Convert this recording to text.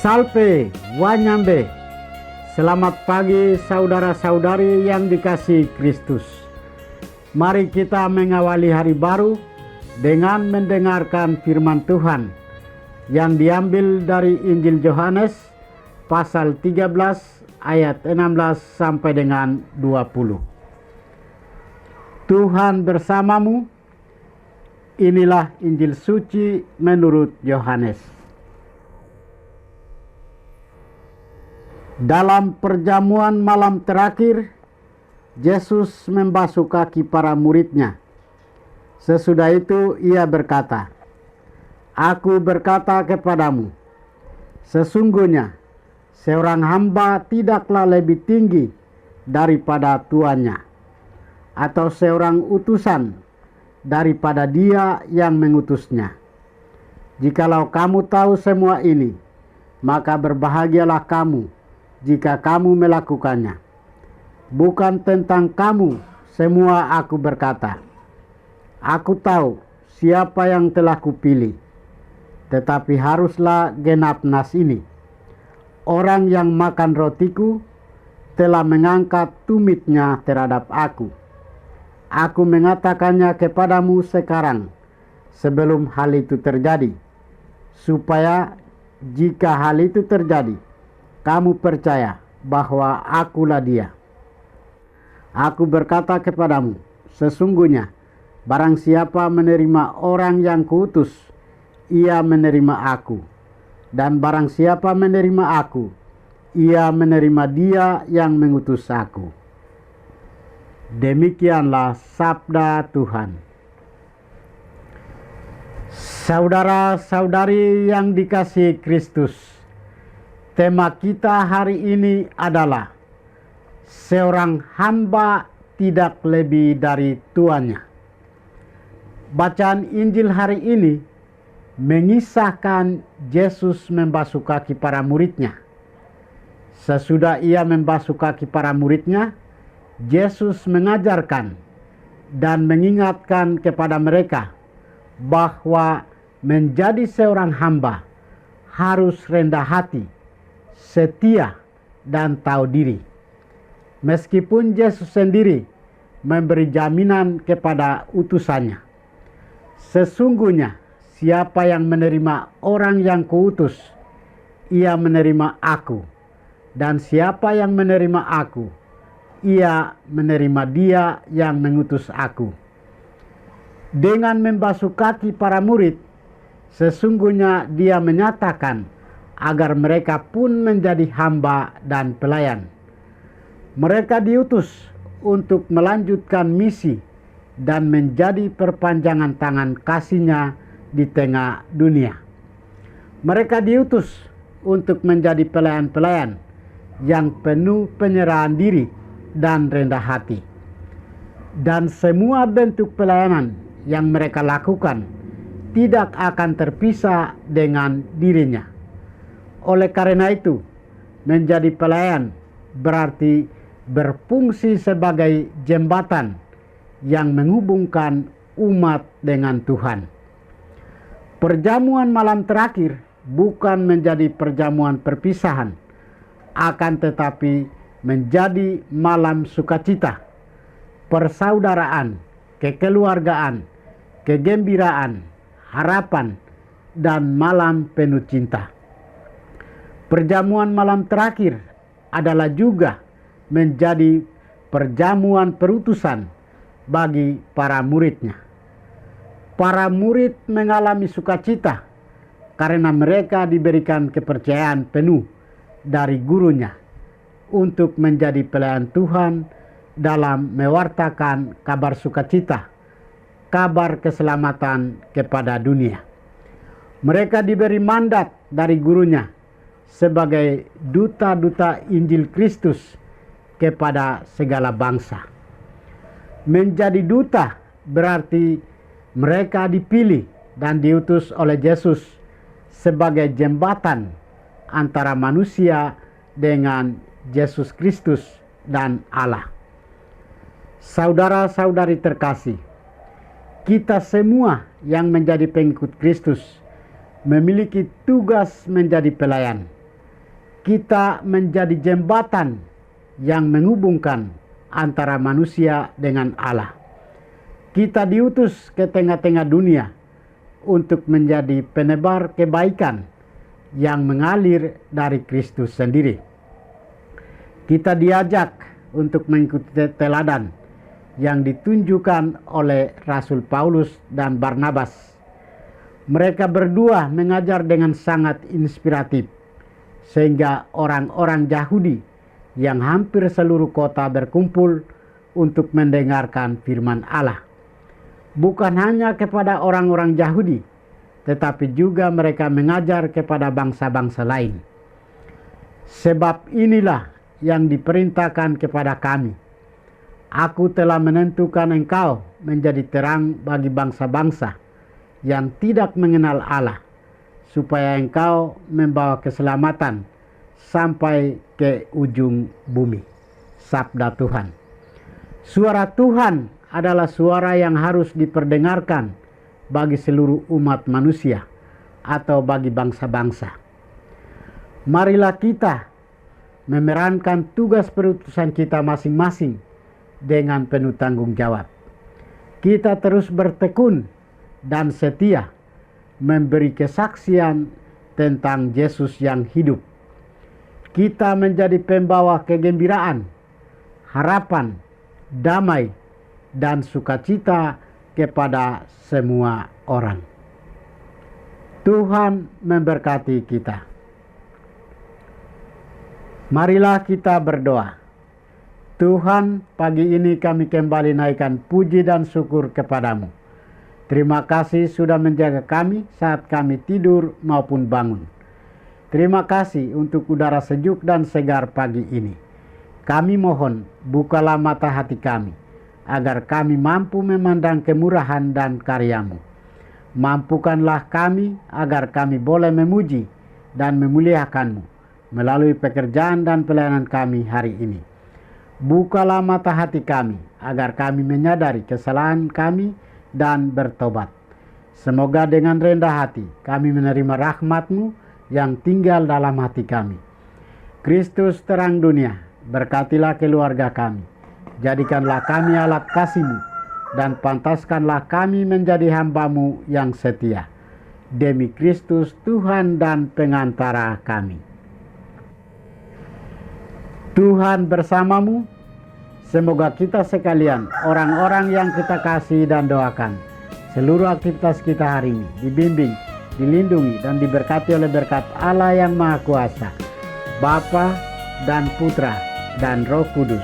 Salve, Wanyambe. Selamat pagi saudara-saudari yang dikasihi Kristus. Mari kita mengawali hari baru dengan mendengarkan firman Tuhan yang diambil dari Injil Yohanes pasal 13 ayat 16 sampai dengan 20. Tuhan bersamamu. Inilah Injil suci menurut Yohanes. Dalam perjamuan malam terakhir, Yesus membasuh kaki para muridnya. Sesudah itu ia berkata, "Aku berkata kepadamu, sesungguhnya seorang hamba tidaklah lebih tinggi daripada tuannya, atau seorang utusan daripada dia yang mengutusnya. Jikalau kamu tahu semua ini, maka berbahagialah kamu jika kamu melakukannya. Bukan tentang kamu semua aku berkata. Aku tahu siapa yang telah kupilih, tetapi haruslah genap nas ini. Orang yang makan rotiku telah mengangkat tumitnya terhadap aku. Aku mengatakannya kepadamu sekarang, sebelum hal itu terjadi, supaya jika hal itu terjadi, kamu percaya bahwa akulah dia. Aku berkata kepadamu, sesungguhnya barang siapa menerima orang yang kuutus, ia menerima aku. Dan barang siapa menerima aku, ia menerima dia yang mengutus aku." Demikianlah sabda Tuhan. Saudara-saudari yang dikasihi Kristus, tema kita hari ini adalah seorang hamba tidak lebih dari tuannya. Bacaan Injil hari ini mengisahkan Yesus membasuh kaki para muridnya. Sesudah ia membasuh kaki para muridnya, Yesus mengajarkan dan mengingatkan kepada mereka bahwa menjadi seorang hamba harus rendah hati, setia, dan tahu diri. Meskipun Yesus sendiri memberi jaminan kepada utusannya, sesungguhnya siapa yang menerima orang yang kuutus, ia menerima aku. Dan siapa yang menerima aku, ia menerima dia yang mengutus aku. Dengan membasuh kaki para murid, sesungguhnya dia menyatakan agar mereka pun menjadi hamba dan pelayan. Mereka diutus untuk melanjutkan misi dan menjadi perpanjangan tangan kasih-Nya di tengah dunia. Mereka diutus untuk menjadi pelayan-pelayan yang penuh penyerahan diri dan rendah hati. Dan semua bentuk pelayanan yang mereka lakukan tidak akan terpisah dengan dirinya. Oleh karena itu, menjadi pelayan berarti berfungsi sebagai jembatan yang menghubungkan umat dengan Tuhan. Perjamuan malam terakhir bukan menjadi perjamuan perpisahan, akan tetapi menjadi malam sukacita, persaudaraan, kekeluargaan, kegembiraan, harapan, dan malam penuh cinta. Perjamuan malam terakhir adalah juga menjadi perjamuan perutusan bagi para muridnya. Para murid mengalami sukacita karena mereka diberikan kepercayaan penuh dari gurunya untuk menjadi pelayan Tuhan dalam mewartakan kabar sukacita, kabar keselamatan kepada dunia. Mereka diberi mandat dari gurunya sebagai duta-duta Injil Kristus kepada segala bangsa. Menjadi duta berarti mereka dipilih dan diutus oleh Yesus sebagai jembatan antara manusia dengan Yesus Kristus dan Allah. Saudara-saudari terkasih, kita semua yang menjadi pengikut Kristus memiliki tugas menjadi pelayan. kita menjadi jembatan yang menghubungkan antara manusia dengan Allah. Kita diutus ke tengah-tengah dunia untuk menjadi penebar kebaikan yang mengalir dari Kristus sendiri. Kita diajak untuk mengikuti teladan yang ditunjukkan oleh Rasul Paulus dan Barnabas. Mereka berdua mengajar dengan sangat inspiratif, sehingga orang-orang Yahudi yang hampir seluruh kota berkumpul untuk mendengarkan firman Allah. Bukan hanya kepada orang-orang Yahudi, tetapi juga mereka mengajar kepada bangsa-bangsa lain. Sebab inilah yang diperintahkan kepada kami. Aku telah menentukan engkau menjadi terang bagi bangsa-bangsa yang tidak mengenal Allah, supaya engkau membawa keselamatan sampai ke ujung bumi. Sabda Tuhan. Suara Tuhan adalah suara yang harus diperdengarkan bagi seluruh umat manusia atau bagi bangsa-bangsa. Marilah kita memerankan tugas perutusan kita masing-masing dengan penuh tanggung jawab. Kita terus bertekun dan setia memberi kesaksian tentang Yesus yang hidup. Kita menjadi pembawa kegembiraan, harapan, damai, dan sukacita kepada semua orang. Tuhan memberkati kita. Marilah kita berdoa. Tuhan, pagi ini kami kembali naikkan puji dan syukur kepadamu. Terima kasih sudah menjaga kami saat kami tidur maupun bangun. Terima kasih untuk udara sejuk dan segar pagi ini. Kami mohon, bukalah mata hati kami, agar kami mampu memandang kemurahan dan karya-Mu. Mampukanlah kami agar kami boleh memuji dan memuliakan-Mu melalui pekerjaan dan pelayanan kami hari ini. Bukalah mata hati kami, agar kami menyadari kesalahan kami dan bertobat. Semoga dengan rendah hati kami menerima rahmat-Mu yang tinggal dalam hati kami. Kristus terang dunia, berkatilah keluarga kami. Jadikanlah kami alat kasih-Mu dan pantaskanlah kami menjadi hamba-Mu yang setia. Demi Kristus Tuhan dan pengantara kami. Tuhan bersamamu. Semoga kita sekalian, orang-orang yang kita kasih dan doakan, seluruh aktivitas kita hari ini dibimbing, dilindungi, dan diberkati oleh berkat Allah yang Maha Kuasa, Bapa dan Putra dan Roh Kudus,